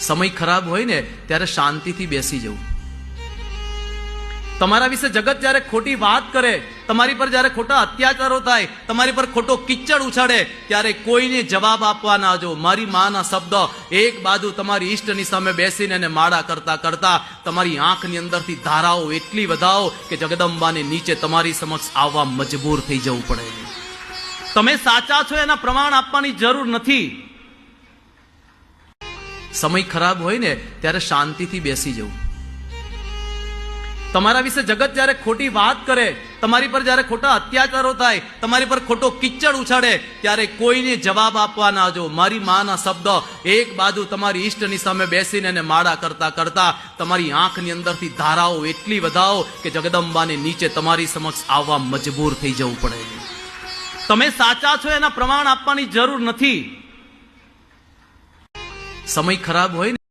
સમય ખરાબ હોય ને ત્યારે શાંતિથી બેસી જવું. તમારા વિશે જગત જ્યારે ખોટી વાત કરે, તમારી પર જ્યારે ખોટા અત્યાચારો થાય, તમારી પર ખોટો કિચડ ઉછાળે, ત્યારે કોઈને જવાબ આપવા ના જો. મારી માના શબ્દ એક બાજુ તમારી ઈષ્ટની સામે બેસીને એને માળા કરતા કરતા તમારી આંખની અંદરથી ધારાઓ એટલી વધાવો કે જગદંબાને નીચે તમારી સમક્ષ આવવા મજબૂર થઈ જવું પડે. તમે સાચા છો એના પ્રમાણ આપવાની જરૂર નથી. સમય ખરાબ હોય ને ત્યારે શાંતિથી બેસી જવું. તમારા વિશે જગત જ્યારે ખોટી વાત કરે, તમારી પર જ્યારે ખોટા અત્યાચારો થાય, તમારી પર ખોટો કિચડ ઉછાળે, ત્યારે કોઈને જવાબ આપવા ના જો. મારી માના શબ્દ એક બાજુ તમારી ઈષ્ટની સામે બેસીને એને માળા કરતા કરતા તમારી આંખની અંદરથી ધારાઓ એટલી વધાવો કે જગદંબાને નીચે તમારી સમક્ષ આવવા મજબૂર થઈ જવું પડે. તમે સાચા છો એના પ્રમાણ આપવાની જરૂર નથી. સમય ખરાબ હોય ને